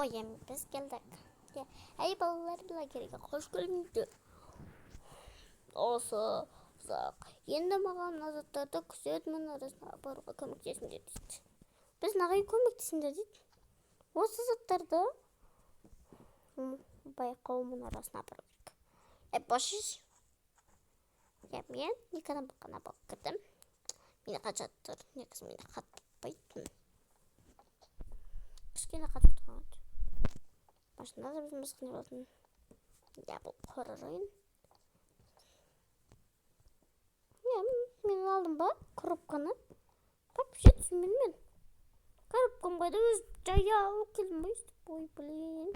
Oyun biz geldik. Ey ballar blogeriga hoş geldiniz. Olsa uzak. Енді маған азаттарды күзетмен арасына апаруға көмектесіңдер дейді. Біз неге көмектесіңдер дейді. Осы заттарды байқаумен арасына апару керек. Башиш. Мен никадан бақана болып кірдім. Мені қажаттыр. Негізі мені қатпайтын. Кішкене қатып тұрған. Машинада да біз мысқыны болатын. Бұл хоррор ойын. Мен алдым ба коробканы. Бak bir şey düşünmedim ben. Коробкам қайда өз жая алып келдім ба? Ой, блин.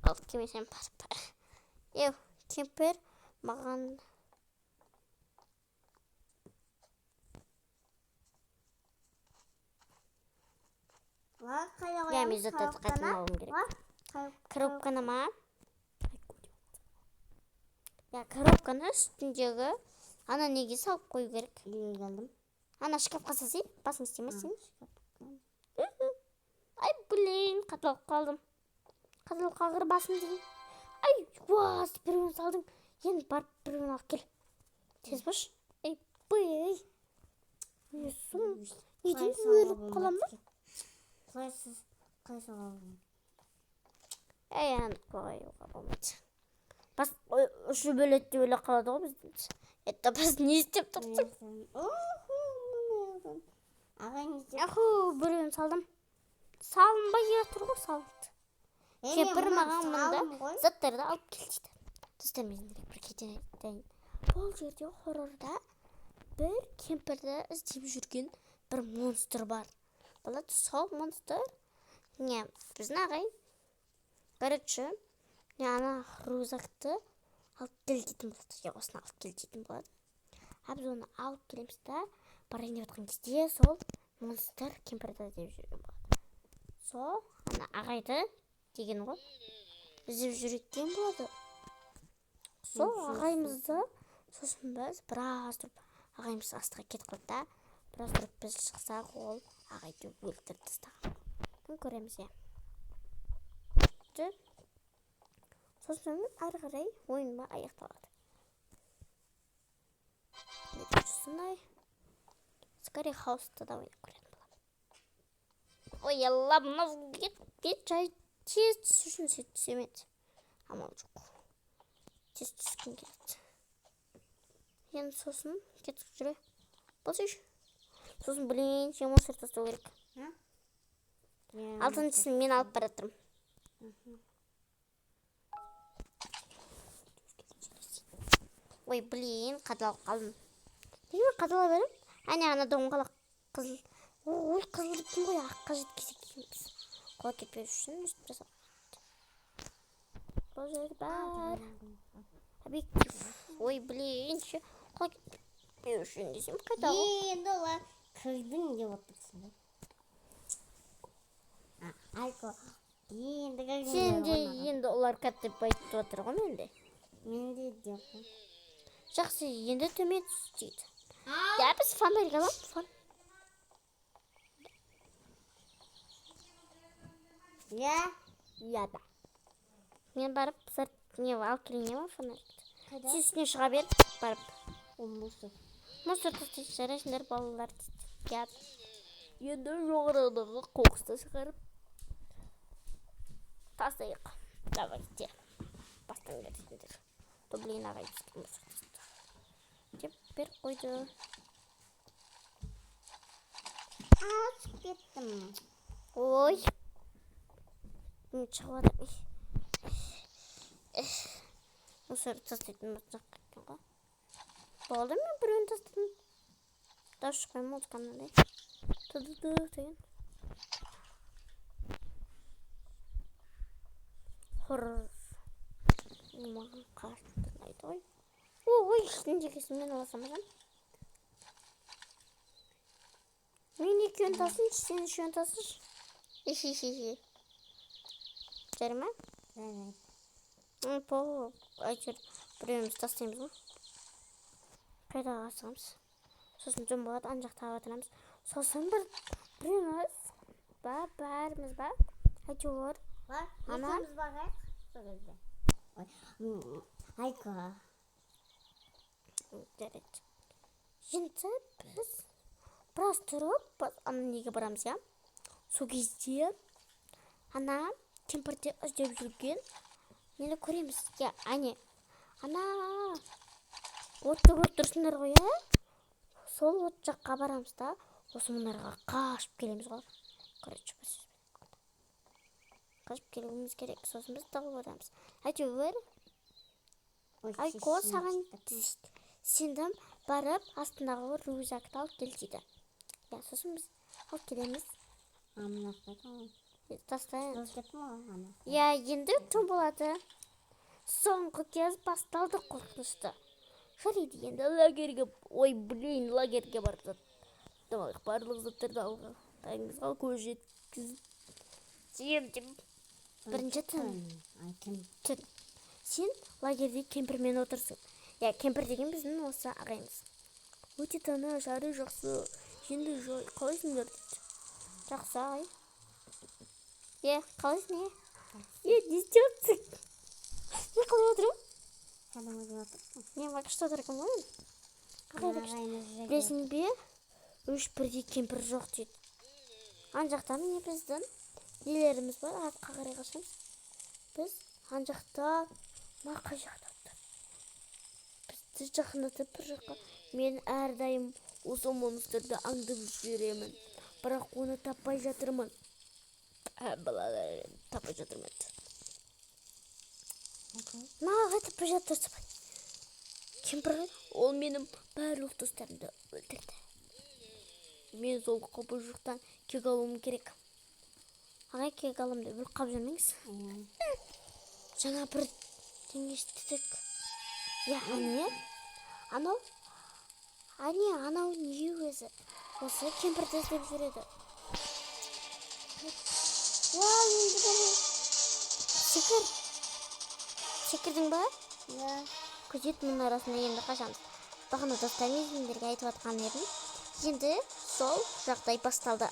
Алып келмесем бар. Кемпер маған Я мен заттарды қайталауым керек. Коробканы ма? Коробканы үстіндегі ана неге салып қою керек. Ана шкафқа салсай, басың істемесін. Ай, блин, қаталып қалдым. Қаталып қалғыр басым дейін. Ай, уаз, біреуін салдың. Енді барып біреуін алып кел. Тез бош. Ай, бай. Несін? Неден өліп қалам ба? Қалайсыз? Қалай салалым? Енді қойуға болмайды. Бас ұшы бөлетті өлі қалады ғой біздің. Это біз не істеп тұрсың? Біреуін салдым. Салынбай тұр ғой, салынды. Кемпір маған мұнда заттарды алып келді. Достар, мен бір кетен айтайын. Бұл жерде хоррорда бір кемпірді іздеп жүрген бір монстр бар. Болады сол монстр. Не, біздің ағай бірінші ана рюкзакты алып кел дейтін болады. Осыны алып кел дейтін болады. Біз оны алып келеміз да, барайын деп жатқан кезде сол монстр кемпірді іздеп жүрген болады. Сол ана ағайды деген ғой. Іздеп жүрген болады. Сол ағайымызды сосын біз біраз тұрып ағайымыз астыға кетіп қалды да, біраз тұрып біз шықсақ ол ағайды өлтіріп тастаған. Көреміз я. Сосын ары қарай ойынма аяқталады. Нетушісінай. Скорее хаусты да ойнап көретін боламын. Ой, алла, мынау кет жай тез түсушін сөйтсемеді. Амал жоқ. Тез түскін келеді. Енді сосын кетіп жүре. Болсайшы. Сосын блин, жемон сыр тастау керек. Алтыншысын мен алып баратырмын. Ой, блин, қадалып қалдым. Неге қадала берем? Ана доңғалақ қызыл. Ой, қызылдың ғой, аққа жеткесек дейміз. Қола кетпеу үшін үстіп жасап. Бұл жер бар. Объектив. Ой, блин, қола кетпеу үшін десем қайда ғой? Енді олар кірдің деп отырсың. Айко, енді кірдің. Сенде енді олар кәттеп айтып отыр ғой менде. Менде жоқ. Жақсы, енді төмен түстейді. Я біз фонарик аламын. Я да. Мен барып, не алып келейін ема фонарикті. Сен үстіне шыға бер, барып. Ол мұсыр. Мұсыр тастайды, жарайсыңдар балалар дейді. Енді жоғарыдағы қоқысты шығарып тастайық. Давайте. Бастан берсеңдер. Блин, ағай түскен мұсыр тастайды. Деп бер қойды. Ашып кеттім. Ой. Мен шығыватыр. Мұсыр тастайтын мұсыр қайтқан ғой. Болды мен біреуін тастадым. Дауыс шықпай музыканы да. Тұдыдық деген. Хоррор. Маған қарты айтты ғой. Ой, ішіндегесін мен аласам жан. Мен екеуін тасыншы, сен үшеуін тасыншы. Иши. Жәрі ма? Жарайды. Әйтер біреуіміз тастаймыз ғой. Қайдаға асығамыз. Сосын жөн болады, ана жақта отырамыз. Сосын біреуіміз бәріміз Әйтеуір. Var. Ана? Екеуміз барайық сол кезде. Айко. Жарайды. Енді біз біраз тұрып, ана неге барамыз, иә? Сол кезде ана кемпірді іздеп жүрген нені көреміз. Я, әне. Ана отты көріп тұрсыңдар ғой, иә? Сол от жаққа барамыз да, осы мұнарға қашып келеміз ғой. Короче, біз қашып келуіміз керек. Сосын біз тығып отырамыз. Әйтеуір, Айко саған сендім барып, астындағы рюкзакты алып кел дейді. Я, сосын біз алып келеміз. Амына қайтамын. Тастайын. Ана. Я, енді түн болады. Соңғы кез басталды қорқынышты. Жарайды, енді лагерге, ой, блин, лагерге барды. Давай, барлық заттарды алға. Таңыңызға көз жеткіз. Сүйемдім. Бірінші түн. Сен лагерде кемпірмен отырсың. Я, кемпір деген біздің осы ағайымыз. Өте тана, жары жақсы. Енді жай, қалайсыңдар дейді. Жақсы ағай. Қалайсың, не істеп не қылып отырмын? Сәлем өзі отырсың. Мен бақышта отырмын ғой. Білесің бе? 3 бірдей кемпір жоқ дейді. Ан жақта міне біздің нелеріміз бар, артқа қарай қашамыз. Біз ан жақта, мақай жақта отыр. Бізді жақындатып бір жаққа. Мен әрдайым осы монстрды аңдып жүремін. Бірақ оны таппай жатырмын. Балалар, таппай жатырмын. Маған таппай жатырсың. Кемпір, ол менің барлық достарымды өлтірді. Мен сол қобылжықтан кек алуым керек. Ағай, кек алымды өліп қап жүрмеңіз. Жаңа бір естідік. Я, әне? Анау не өзі? Осы кемпірді іздеп жүреді. Секір. Секірдің ба? Я. Күзет мұнарасында енді қашамыз. Бағана достармен сендерге айтып атқан едім. Енді сол жағдай басталды.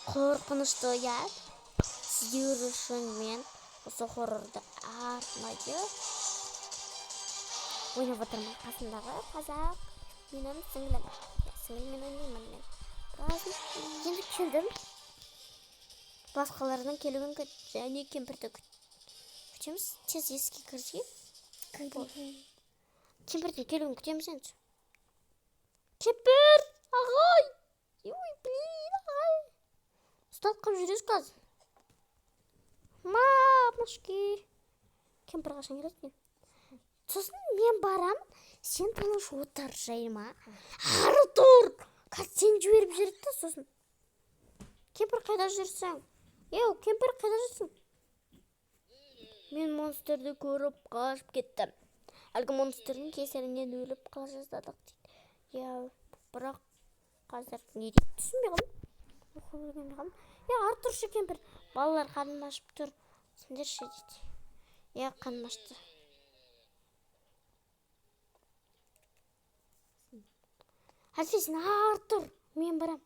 Қорқынышты, я. Сіздер үшін мен осы хоррорды арнайы ойнап отырмын. Қасымдағы қазақ менің сіңлім. Сіңлім ойнаймын мен. Енді келдім. Басқаларының келуін және кемпірді күтеміз. Тез еске кірсек. Кемпірдің келуін күтеміз енді. Кемпір! Ағай! Ой, блин, ағай! Ұсталып қап жүресіз қазір. Мамашки! Кемпір қашан келеді? Сосын мен барам, сен тыныш отыр жайма. Ары тұр! Қазір сен жіберіп жүрді, сосын. Кемпір қайда жүрсің? Кемпір қайда жүрсің? Мен монстрді көріп қашып кеттім. Әлгі монстрдің кесірінен өліп қала жаздадық дейді. Бірақ қазір не дейді түсінбей қалдым. Ары тұршы кемпір. Балалар қарным ашып тұр. Сендерші дейді. Қарным ашты. Сен ары тұр. Мен барам.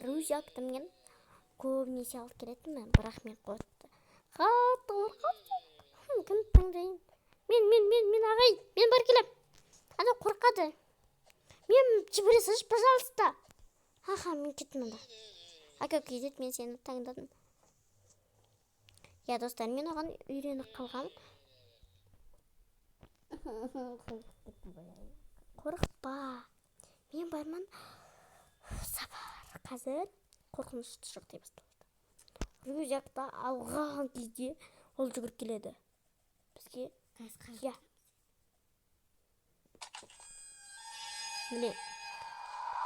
Рюкзакты мен көбінесе алып келетінмін, бірақ мен қойды. Қатты қорқады. Кім таңдайын? Мен ағай, мен бар келем. Ана қорқады. Мен жібересіз, пожалуйста. Мен кеттім онда. Ака кезет, мен сені таңдадым. Достар, мен оған үйреніп қалған. Қорықпа. Мен барман. Сабар. Қазір қорқынышты жағдай басталды. Рюкзакты алған кезде ол жүгіріп келеді. Бізге міне.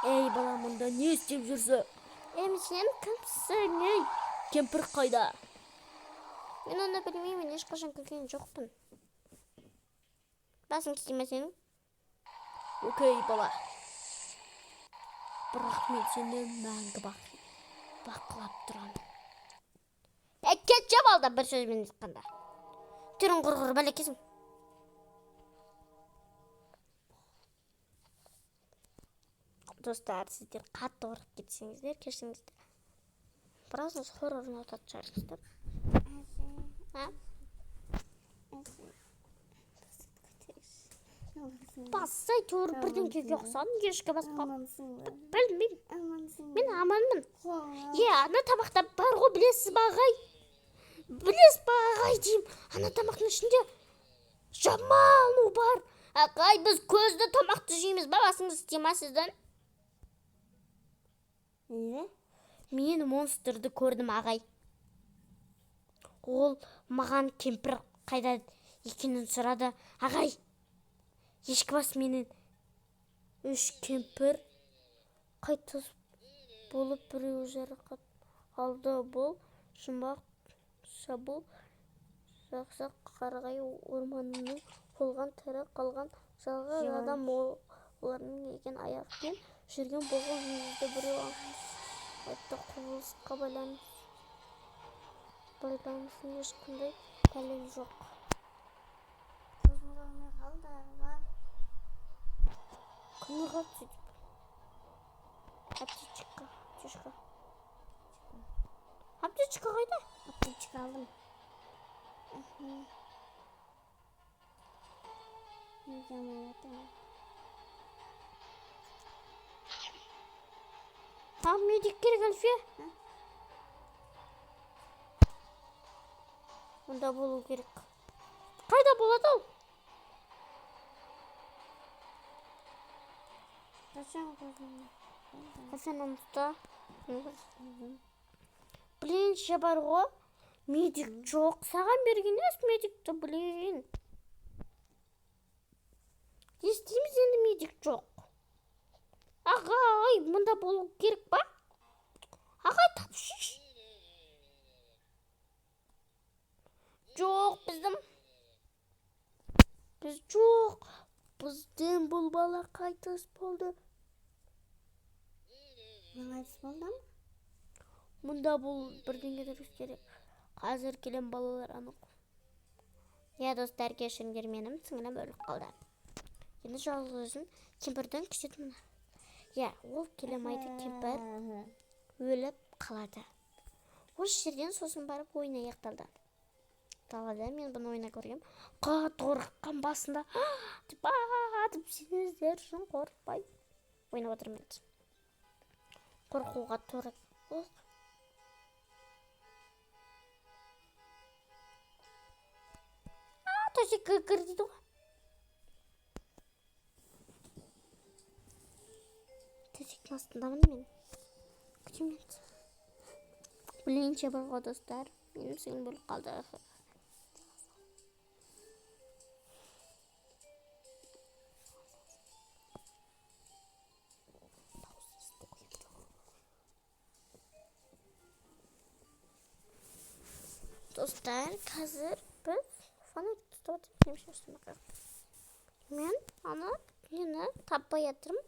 Ей, бала, мұнда не істеп жүрсің? Сен кімсің, ей? Кемпір қайда? Мен оны білмеймін, ешқашан көрген жоқпын. Басың киме сенің? Окей, бала. Бірақ мен сені мәңгі бақылап тұрамын. Кетші балда бір сөзбен айтқанда. Түрін құрғыр бәлекесің. Достар, сіздер қатты ұрып кетсеңіздер, кешіріңіздер. Birazdan horrorunu atacağız. Ha? Bassay doğru birden yoksan yaşka basmam. Bilmem. Ben amanmın. Ya ana tabakta var o bilesiz bağay. Bilesiz bağay diyeyim. Ana tabakın içinde Jamal var. Ağay biz közde tamak düşeyimiz. Babasınız isteyemez sizden. Ne? Men monsterdi ko'rdim ağay. Ол маған кемпір қайда екенін сұрады. Ағай, ешкібас менен 3 кемпір қайтыс болып біреуі жарақат алды. Бұл жұмбақ шабуыл жақсақ қарағай орманының болған тірі қалған жалғыз адам олардың еген аяқпен жүрген боғыл жүзді біреу айтты. Құбылысқа байланысын ешқандай дәлел жоқ. Күні қалды сөйтіп. Аптечка қайда? Аптечка алдым. Медик керек Альфия. Мұнда болу керек. Қайда болады ол? Сен ұмытта. Блин, бар ғой. Медик жоқ. Саған берген емес медикті, блин. Естейміз енді медик жоқ. Ағай, мұнда болу керек па? Ағай, тапшыш. Жоқ, біз жоқ. Бізден бұл бала қайтыс болды. Қайтыс болды ма? Мұнда бұл бірдеңе дұрыс керек. Қазір келем балалар анық. Я достар, кешіріңдер, менің сіңілім өліп қалды. Енді жалғыз өзім кемпірдің күшетімін. Я, ол келем айды кемпір өліп қалады. Осы жерден сосын барып ойына аяқталды. Далада мен бұны ойна көргем. Қорыққан басында деп сіздер үшін қорықпай ойнап отырмын. Қорқуға торып. Төсекке кір дейді ғой. Төсектің астындамын мен. Күтемін. Білейінше бар ғой достар. Менің сіңілім өліп қалды. Dostlar, қазір біз фонарь тұтып отырмыз. Мен ана нені таппай жатырмын.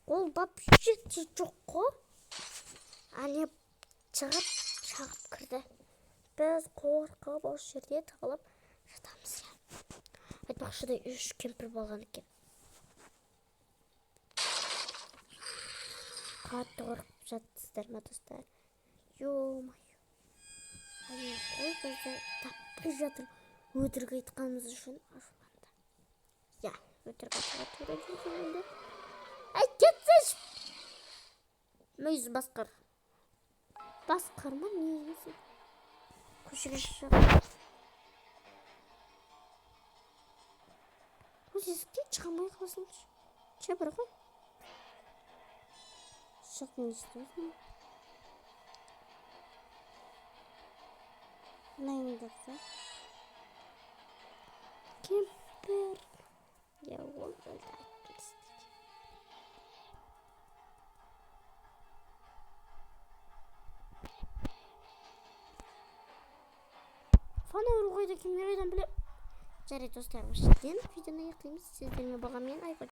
Ол вообще жоқ қой. Ане шығып шағып кірді. Біз қорқып осы жерде тығылып жатамыз. Айтпақшыдай 3 кемпір болған екен. Қатты қорқып жатсыздар ма достар? Ё-мое. Ой, бізді таппай жатыр. Өтірік айтқанымыз үшін ашуланды. Я, өтірік айтуға тура келгенде. Ай, кетсеш! Мүйіз басқыр. Басқырма, не емесің? Көшеге шығып. Өз есіктен шығамай қалсыншы. Бір ғой. Шықтың істейсің. Нәйін дұрса? Кемпір. Я ол жолда айтып істейді. Фонарь қойды, кемпір қайдан білем. Жарайды достар, осы жерден видеоны аяқтаймыз. Сіздермен болғанмен айға